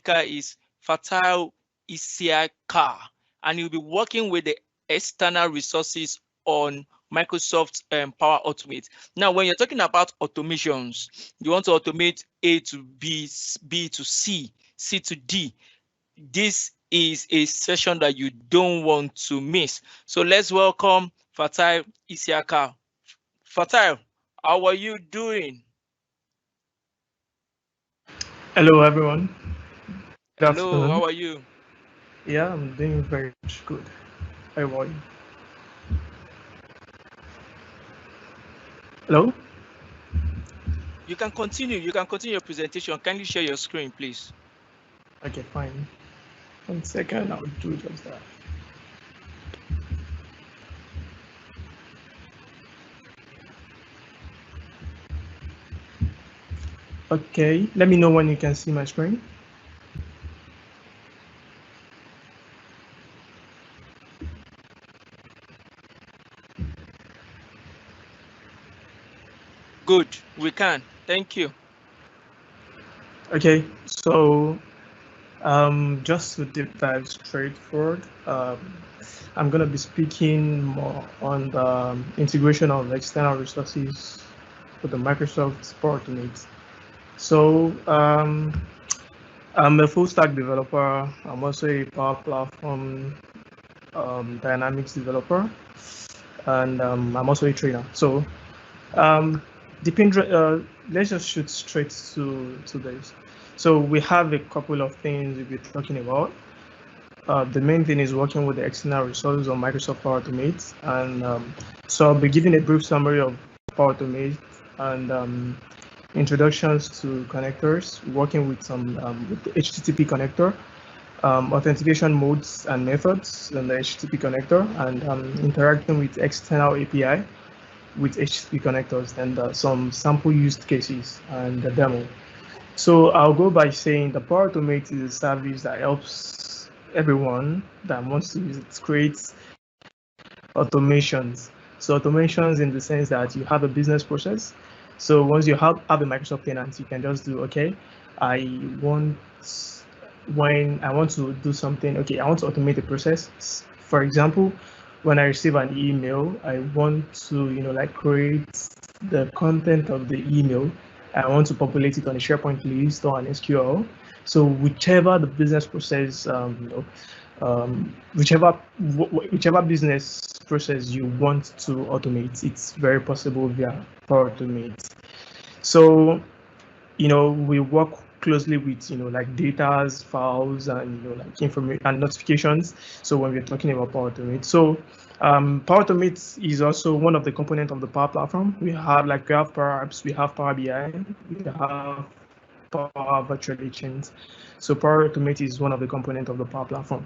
speaker is Fatai Isiaka, and you'll be working with the external resources on Microsoft Power Automate. Now, when you're talking about automations, you want to automate A to B, B to C, C to D. This is a session that you don't want to miss. So let's welcome Fatai Isiaka. Fatai, how are you doing? Hello, everyone. Good Hello, afternoon. how are you? Yeah, I'm doing very much good. How are you? Hello? You can continue. You can continue your presentation. Kindly share your screen, please. Okay, fine. 1 second, I'll do just that. Okay, let me know when you can see my screen. Good, we can. Thank you. Okay, so just to deep dive straight forward, I'm going to be speaking more on the integration of external resources with the Microsoft Power Automate. So I'm a full stack developer. I'm also a Power Platform Dynamics developer, and I'm also a trainer. So let's just shoot straight to this. So we have a couple of things we'll be talking about. The main thing is working with the external resources on Microsoft Power Automate, and so I'll be giving a brief summary of Power Automate and introductions to connectors, working with some with the HTTP connector, authentication modes and methods in the HTTP connector, and interacting with external API with HTTP connectors, and some sample use cases and the demo. So I'll go by saying the Power Automate is a service that helps everyone that wants to use it create automations. So automations in the sense that you have a business process. So once you have a Microsoft tenant, you can just do, okay, when I want to do something, okay, I want to automate the process. For example, when I receive an email, I want to, like create the content of the email. I want to populate it on a SharePoint list or an SQL. So whichever the business process, whichever business process you want to automate, it's very possible via Power Automate. So, we work closely with, like datas, files, and, like information and notifications. So when we're talking about Power Automate, so Power Automate is also one of the components of the Power Platform. We have Power Apps, we have Power BI, we have Power Virtual Agents. So Power Automate is one of the components of the Power Platform.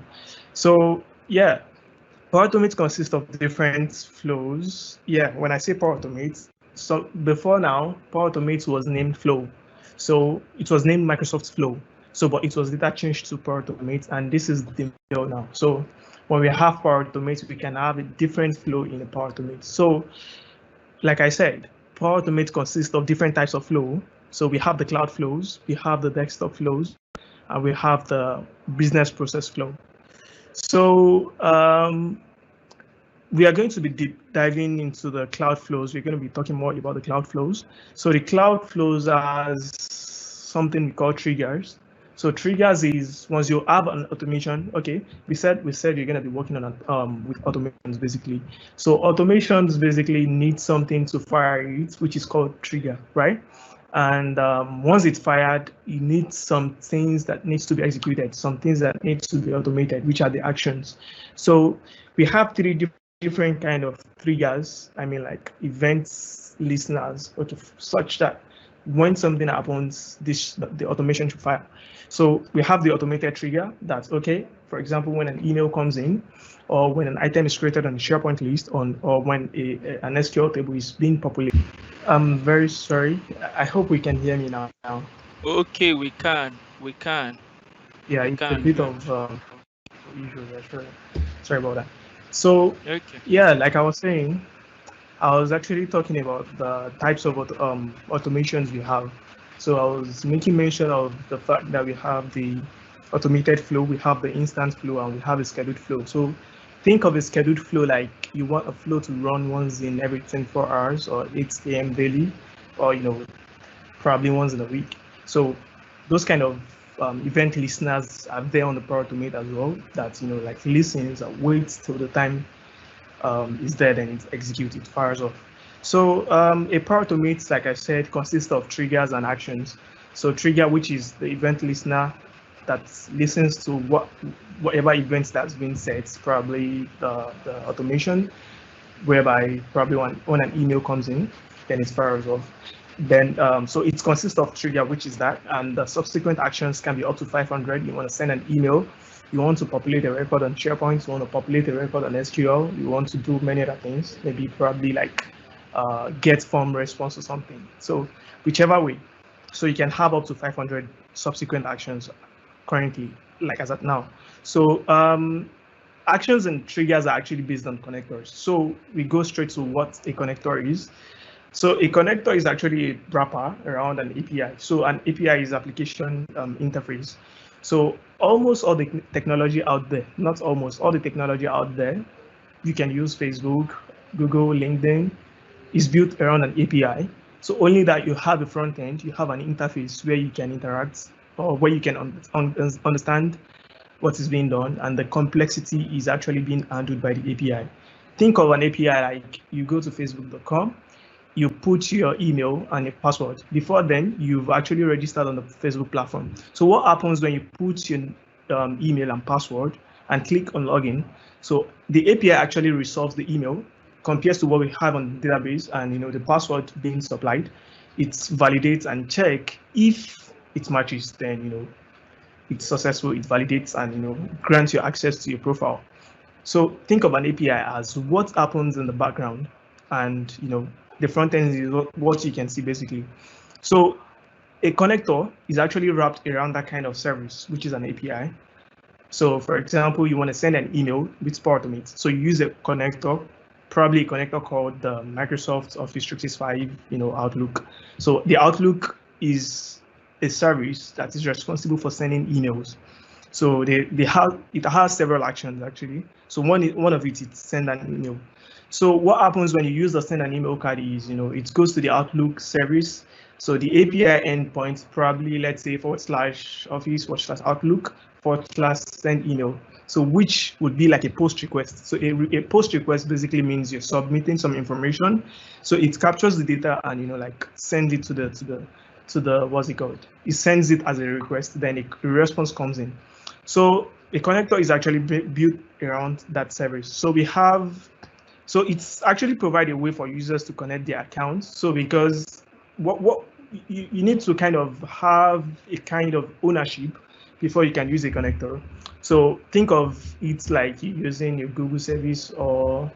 So yeah, Power Automate consists of different flows. Yeah, when I say Power Automate, so before now, Power Automate was named Flow. So it was named Microsoft Flow. So, but it was later changed to Power Automate, and this is the middle now. So when we have Power Automate, we can have a different flow in the Power Automate. So, like I said, Power Automate consists of different types of flow. So we have the cloud flows, we have the desktop flows, and we have the business process flow. So we are going to be deep diving into the cloud flows. We're going to be talking more about the cloud flows. So the cloud flows has something we call triggers. So triggers is once you have an automation. Okay, we said you're going to be working on with automations basically. So automations basically need something to fire it, which is called trigger, right? And once it's fired, you need some things that needs to be executed, some things that needs to be automated, which are the actions. So we have three different kind of triggers. I mean, like events, listeners, okay, such that when something happens, the automation should fire. So we have the automated trigger. That's okay. For example, when an email comes in, or when an item is created on a SharePoint list, or when an SQL table is being populated. I'm very sorry. I hope we can hear me now. Okay, we can. We can. Yeah, We it's a can. bit of issue there. Sorry about that. So, Okay. yeah, like I was saying, I was actually talking about the types of automations we have. So I was making mention of the fact that we have the automated flow, we have the instant flow, and we have a scheduled flow. So think of a scheduled flow like you want a flow to run once in every 24 hours or 8 a.m. daily, or probably once in a week. So those kind of event listeners are there on the Power Automate as well. That like listens and waits till the time is there, then it executes, it fires off. So a Power Automate, like I said, consists of triggers and actions. So trigger, which is the event listener that listens to whatever events that's been set, probably the automation, whereby probably when an email comes in, then it fires off. Then so it consists of trigger, which is that, and the subsequent actions can be up to 500. You want to send an email, you want to populate a record on SharePoint, you want to populate a record on SQL, you want to do many other things, maybe probably like get form response or something. So whichever way. So you can have up to 500 subsequent actions currently, like as at now. So actions and triggers are actually based on connectors. So we go straight to what a connector is. So a connector is actually a wrapper around an API. So an API is application interface. So almost all the technology out there, not almost, all the technology out there, you can use Facebook, Google, LinkedIn, is built around an API. So only that you have a front end, you have an interface where you can interact, or where you can understand what is being done, and the complexity is actually being handled by the API. Think of an API like you go to facebook.com, you put your email and a password. Before then, you've actually registered on the Facebook platform. So what happens when you put your email and password and click on login? So the API actually resolves the email, compares to what we have on the database, and the password being supplied. It validates and check if it matches, then it's successful. It validates and grants you access to your profile. So think of an API as what happens in the background, and the front end is what you can see basically. So a connector is actually wrapped around that kind of service, which is an API. So for example, you want to send an email with Power Automate. So you use a connector, probably a connector called the Microsoft Office 365, Outlook. So the Outlook is a service that is responsible for sending emails. So it has several actions actually. So one of it is send an email. So what happens when you use the send an email card is, it goes to the Outlook service. So the API endpoint, probably let's say /office/outlook/send email. So which would be like a post request. So a post request basically means you're submitting some information. So it captures the data and like sends it to the what's it called? It sends it as a request, then a response comes in. So a connector is actually built around that service. So it's actually provide a way for users to connect their accounts. So because what you need to kind of have a kind of ownership before you can use a connector. So think of it like you're using your Google service, or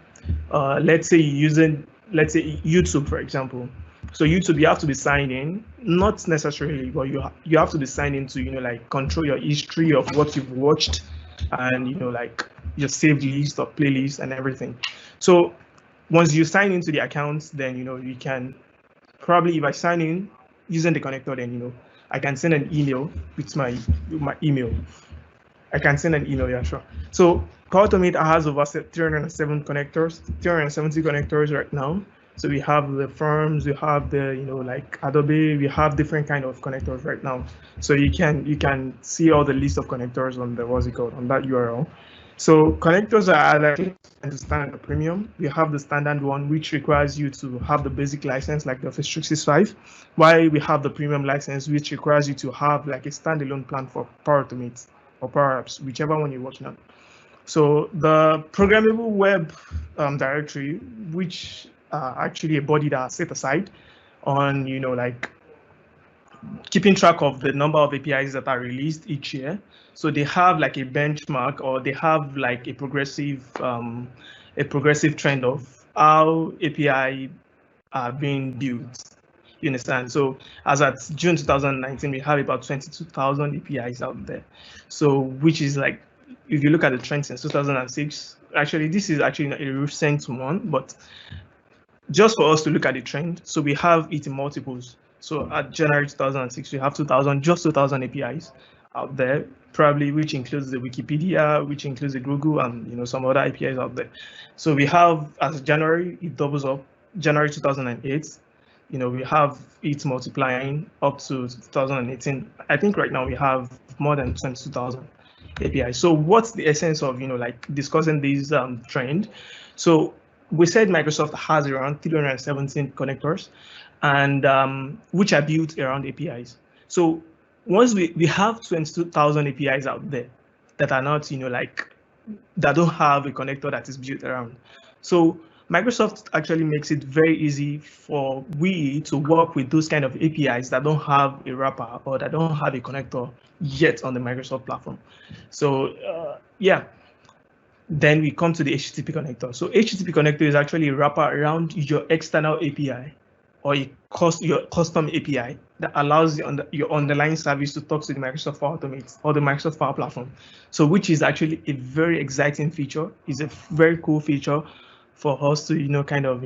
let's say you're using, YouTube, for example. So YouTube, you have to be signed in, not necessarily, but you have to be signed in to like control your history of what you've watched, and like your saved list or playlist and everything. So once you sign into the account, then you can probably, if I sign in using the connector, then I can send an email with my email. I can send an email, yeah, sure. So Power Automate has over 370 connectors right now. So we have the firms, we have the like Adobe, we have different kind of connectors right now. So you can see all the list of connectors on the on that URL. So connectors are either standard premium. We have the standard one, which requires you to have the basic license like the Office 365, while we have the premium license, which requires you to have like a standalone plan for Power Automate or Power Apps, whichever one you're working on. So the programmable web directory, which actually a body that is set aside on like keeping track of the number of APIs that are released each year. So they have like a benchmark, or they have like a progressive trend of how API are being built. You understand? So as at June 2019, we have about 22,000 APIs out there. So which is like, if you look at the trend since 2006, actually this is actually a recent one, but just for us to look at the trend, so we have it in multiples. So at January 2006, we have 2,000 APIs. out there, probably which includes the Wikipedia, which includes the Google, and some other APIs out there. So we have, as January, it doubles up. January 2008, we have it multiplying up to 2018. I think right now we have more than 22,000 APIs. So what's the essence of like discussing these trend? So we said Microsoft has around 317 connectors, and which are built around APIs. So once we have 22,000 APIs out there that are not like that don't have a connector that is built around. So Microsoft actually makes it very easy for we to work with those kind of APIs that don't have a wrapper or that don't have a connector yet on the Microsoft platform. So yeah, then we come to the HTTP connector. So HTTP connector is actually a wrapper around your external API or your custom API that allows your underlying service to talk to the Microsoft Power Automate or the Microsoft Power Platform. So which is actually a very exciting feature. It's a very cool feature for us to kind of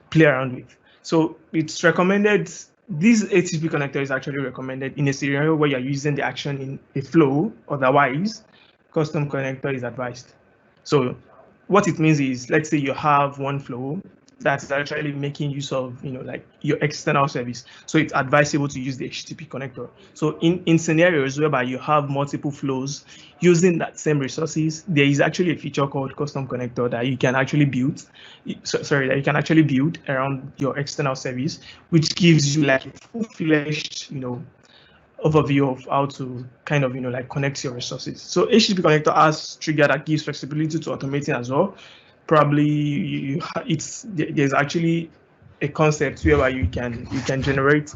play around with. So it's recommended. This HTTP connector is actually recommended in a scenario where you're using the action in a flow. Otherwise, custom connector is advised. So what it means is, let's say you have one flow that's actually making use of like your external service. So it's advisable to use the HTTP connector. So in scenarios whereby you have multiple flows using that same resources, there is actually a feature called custom connector that you can actually build. That you can actually build around your external service, which gives you like a full-fledged overview of how to kind of like connect your resources. So HTTP connector has trigger that gives flexibility to automating as well. Probably there's actually a concept whereby you can generate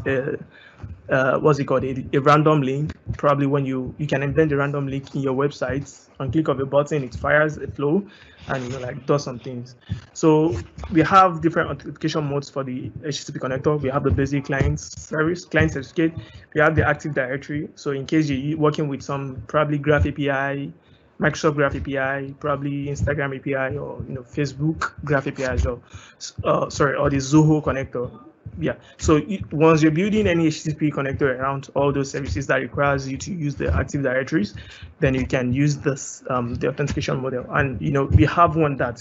what's it called, a random link. Probably when you can embed a random link in your website, on click of a button it fires a flow and like does some things. So we have different authentication modes for the HTTP connector. We have the basic client service, client certificate. We have the Active Directory. So in case you're working with some probably Graph API, Microsoft Graph API, probably Instagram API, or Facebook Graph API as well. Or the Zoho connector. Yeah. So once you're building any HTTP connector around all those services that requires you to use the Active Directories, then you can use this the authentication model. And we have one that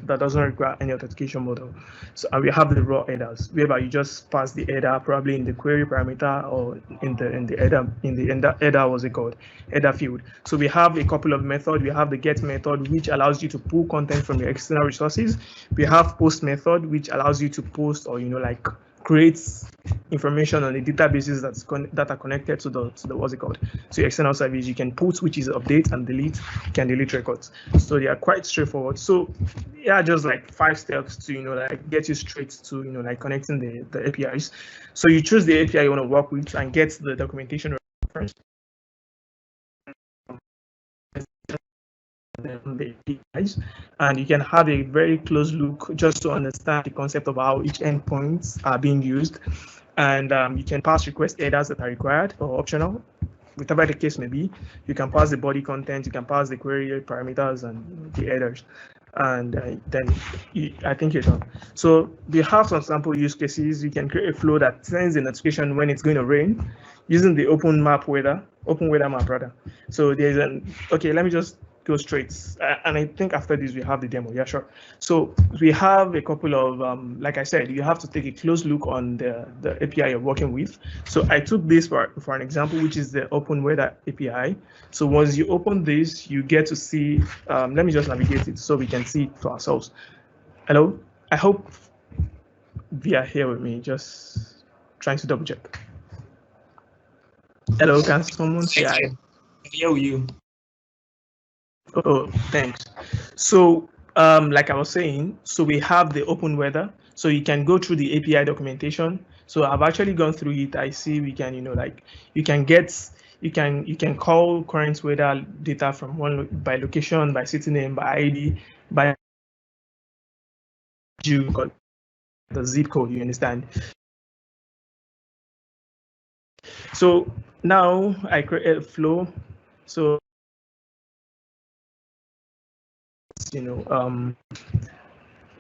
that doesn't require any authentication model. So we have the raw headers, whereby you just pass the header probably in the query parameter or in the header what's it called, header field. So we have a couple of methods. We have the get method, which allows you to pull content from your external resources. We have post method, which allows you to post or like creates information on the databases that are connected to the what's it called, so your external service. You can put, which is update, and delete. You can delete records. So they are quite straightforward. So yeah, just like 5 steps to like get you straight to like connecting the APIs. So you choose the API you want to work with and get the documentation reference. The APIs, and you can have a very close look just to understand the concept of how each endpoints are being used, and you can pass request headers that are required or optional, whatever the case may be. You can pass the body content, you can pass the query parameters and the headers, and then I think you're done. So we have some sample use cases. You can create a flow that sends a notification when it's going to rain using the open weather map rather. So there's okay, let me just go straight, and I think after this we have the demo. Yeah, sure. So we have a couple of like I said, you have to take a close look on the API you're working with. So I took this for an example, which is the open weather API. So once you open this, you get to see, let me just navigate it so we can see it for ourselves. Hello, I hope we are here with me, just trying to double check. Hello, can someone say hi? I'm here with you. Oh, thanks. So like I was saying, so we have the open weather, so you can go through the API documentation. So I've actually gone through it. I see we can like you can call current weather data from by location, by city name, by ID, by the zip code, you understand? So now I create a flow. So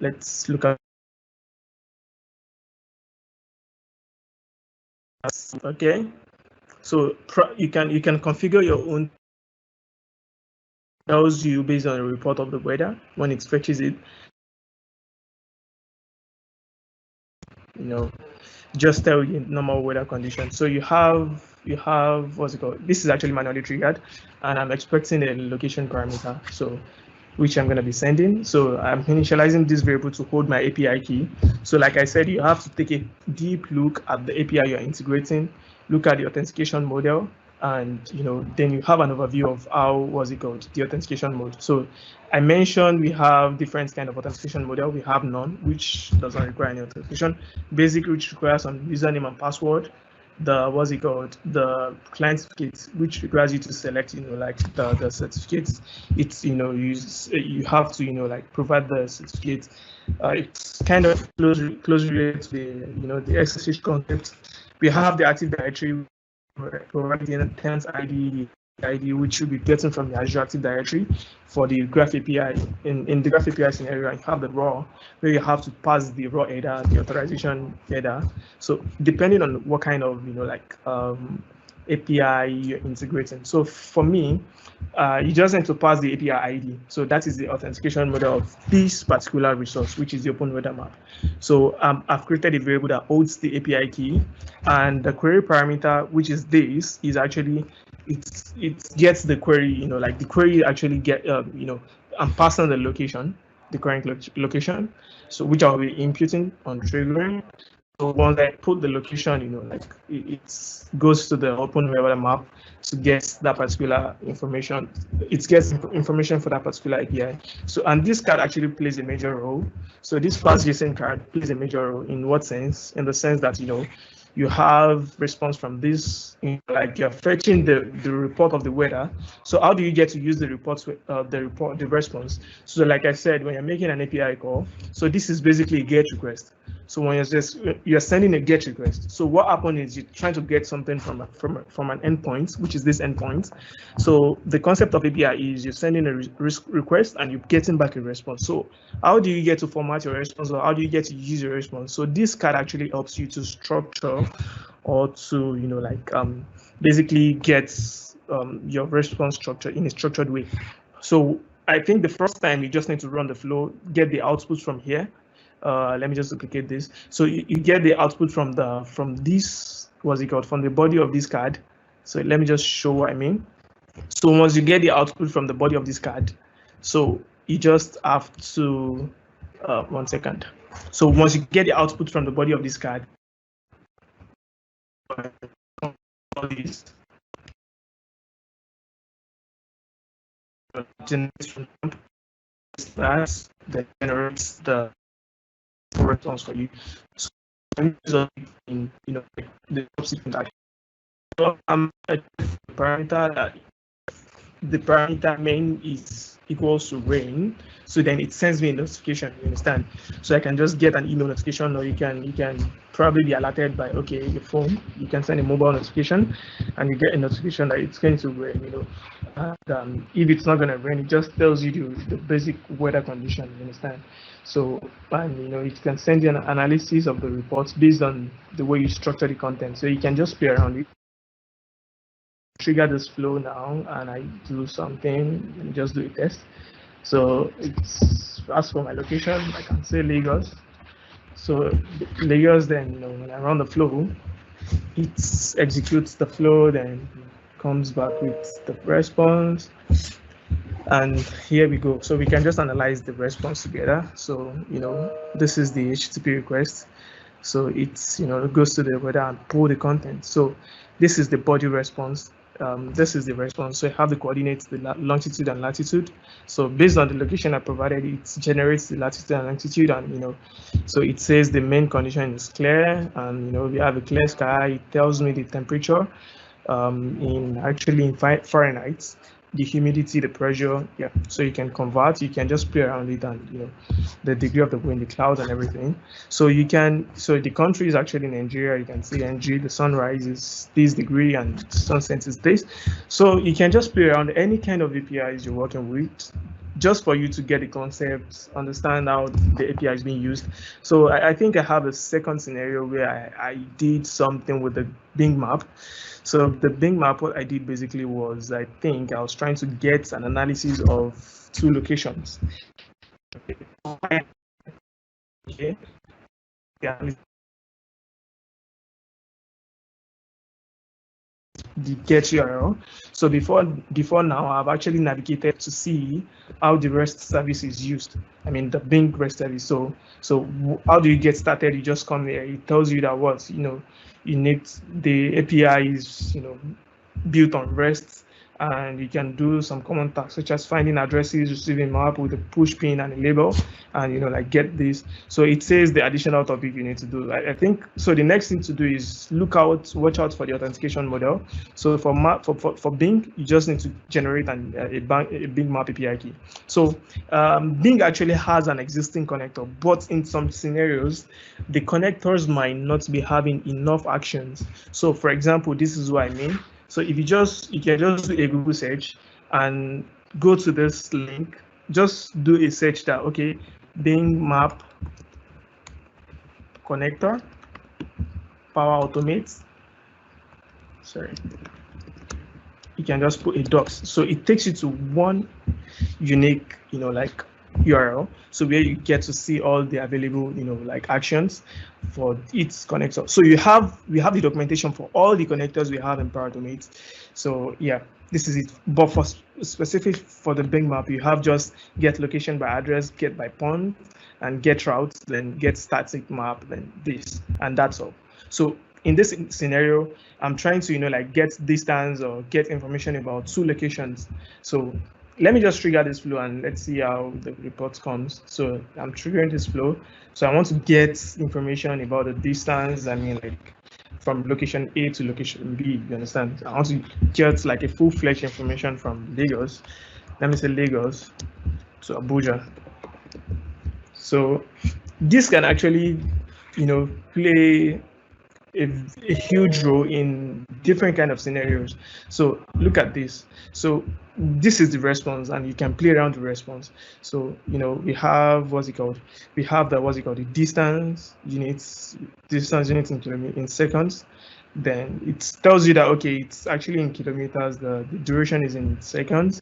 let's look at, okay. So you can configure your own, tells you based on a report of the weather when it fetches it, just tell you normal weather conditions. So you have what's it called? This is actually manually triggered, and I'm expecting a location parameter, so which I'm going to be sending. So I'm initializing this variable to hold my API key. So like I said, you have to take a deep look at the API you're integrating, look at the authentication model, and then you have an overview of how, what's it called, the authentication mode. So I mentioned we have different kind of authentication model. We have none, which doesn't require any authentication. Basic, which requires some username and password. The, what's it called, the client certificate, which requires you to select like the certificates. It's you have to like provide the certificate. It's kind of closely related to the SSH concept. We have the Active Directory providing a tenant ID, which you'll be getting from the Azure Active Directory for the Graph API. In the Graph API scenario, you have the raw, where you have to pass the raw header, the authorization header. So depending on what kind of API you're integrating. So for me, you just need to pass the API ID. So that is the authentication model of this particular resource, which is the Open Weather Map. So I've created a variable that holds the API key, and the query parameter, which is this, is actually it gets the query, like the query actually get, I'm passing the location, the current location, so which I'll be imputing on triggering. So once I put the location, like it goes to the Open Weather Map to get that particular information. It gets information for that particular API. So, and this card actually plays a major role. So this fast JSON card plays a major role in what sense? In the sense that, you have response from this, like you're fetching the report of the weather. So how do you get to use the the response? So like I said, when you're making an API call, so this is basically a GET request. So when you're sending a GET request, so what happened is you're trying to get something from an endpoint, which is this endpoint. So the concept of API is you're sending a request and you're getting back a response. So how do you get to format your response, or how do you get to use your response? So this card actually helps you to structure, or to basically get your response structure in a structured way. So I think the first time you just need to run the flow, get the output from here. Let me just duplicate this. So you get the output from this, what's it called, from the body of this card. So let me just show what I mean. So once you get the output from the body of this card, so you just have to 1 second. So once you get the output from the body of this card, that generates the response for you. So in the subsequent action. So a parameter that the parameter main is equals to rain, so then it sends me a notification, you understand? So I can just get an email notification, or you can probably be alerted by, okay, your phone, you can send a mobile notification and you get a notification that it's going to rain, and if it's not going to rain, it just tells you the basic weather condition, you understand? So, and it can send you an analysis of the reports based on the way you structure the content, so you can just play around it. Trigger this flow now, and I do something and just do a test. So it's, as for my location, I can say Lagos. So Lagos, then when I run the flow, it executes the flow, then comes back with the response, and here we go. So we can just analyze the response together. So this is the HTTP request. So it's it goes to the weather and pull the content. So this is the body response. This is the response. So I have the coordinates, the longitude and latitude. So based on the location I provided, it generates the latitude and longitude, and so it says the main condition is clear, and we have a clear sky. It tells me the temperature in Fahrenheit, the humidity, the pressure. Yeah, so you can convert, you can just play around it, and the degree of the wind, the clouds and everything. So the country is actually Nigeria. You can see NG, the sunrise is this degree and sunset is this. So you can just play around any kind of APIs you're working with just for you to get the concept, understand how the API is being used. So I think I have a second scenario where I did something with the Bing map. So the Bing map, what I did basically was, I think I was trying to get an analysis of two locations. Okay. The get URL. So before now, I've actually navigated to see how the REST service is used. I mean, the Bing REST service. So how do you get started? You just come here. It tells you that what, you need, the API is, built on REST, and you can do some common tasks such as finding addresses, receiving map with a push pin and a label, and like get this. So it says the additional topic you need to do. I think so. The next thing to do is watch out for the authentication model. So for Bing, you just need to generate a Bing map API key. So Bing actually has an existing connector, but in some scenarios, the connectors might not be having enough actions. So for example, this is what I mean. So if you can just do a Google search and go to this link, just do a search that, okay, Bing map connector, Power Automate. Sorry. You can just put a docs. So it takes you to one unique, URL. So where you get to see all the available, actions for each connector. So we have the documentation for all the connectors we have in Power Automate. So yeah, this is it. But for specific for the Bing map, you have just get location by address, get by point, and get route, then get static map, then this, and that's all. So in this scenario, I'm trying to get distance or get information about two locations. So let me just trigger this flow and let's see how the report comes. So I'm triggering this flow. So I want to get information about the distance. I mean, from location A to location B, you understand? I want to get a full-fledged information from Lagos. Let me say Lagos to Abuja. So this can actually, play a huge role in different kind of scenarios. So look at this. So this is the response, and you can play around the response. So we have the distance units in seconds. Then it tells you that, okay, it's actually in kilometers. The duration is in seconds.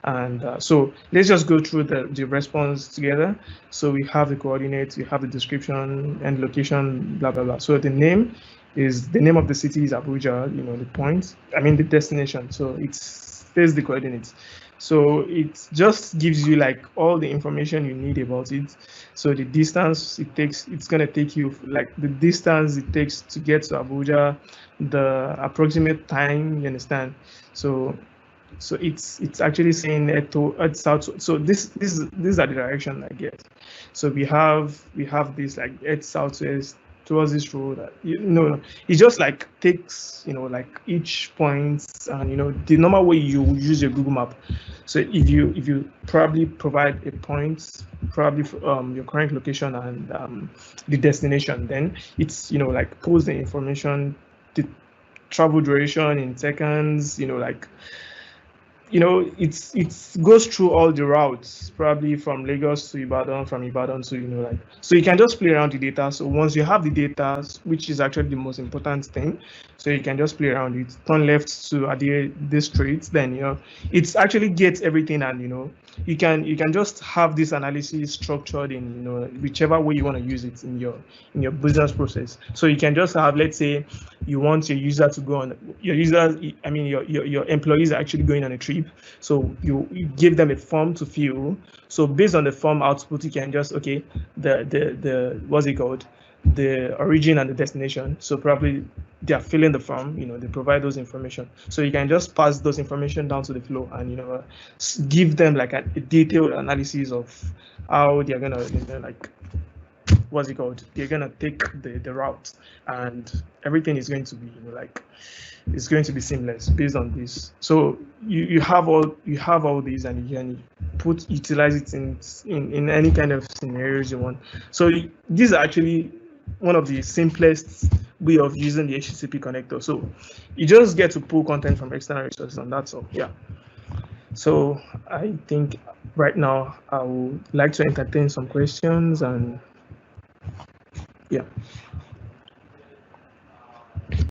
And so let's just go through the response together. So we have the coordinates, we have the description and location, blah, blah, blah. So the name of the city is Abuja, the point, the destination. So it says the coordinates. So it just gives you all the information you need about it. So the distance it's going to take you, the distance it takes to get to Abuja, the approximate time, you understand? So it's actually saying south. So this are the direction I get. So we have this east southwest towards this road. It just takes each point, and the normal way you use your Google map. So if you probably provide a point, probably your current location and the destination, then it's pulls the information, the travel duration in seconds, it goes through all the routes, probably from Lagos to Ibadan, from Ibadan to, so you can just play around the data. So once you have the data, which is actually the most important thing, so you can just play around it, turn left to adhere this street, then, it actually gets everything, and, you can just have this analysis structured in, whichever way you want to use it in your business process. So you can just have, let's say, you want your user to go on, your employees are actually going on a trip. So you give them a form to fill. So based on the form output, you can just, okay, the what's it called? The origin and the destination. So probably they are filling the form, they provide those information. So you can just pass those information down to the flow and, give them a detailed analysis of how they're gonna, what's it called? They're gonna take the route, and everything is going to be, it's going to be seamless based on this. So you have all these, and you can utilize it in any kind of scenarios you want. So these are actually one of the simplest way of using the HTTP connector. So you just get to pull content from external resources, and that's all. Yeah. So I think right now I would like to entertain some questions and yeah.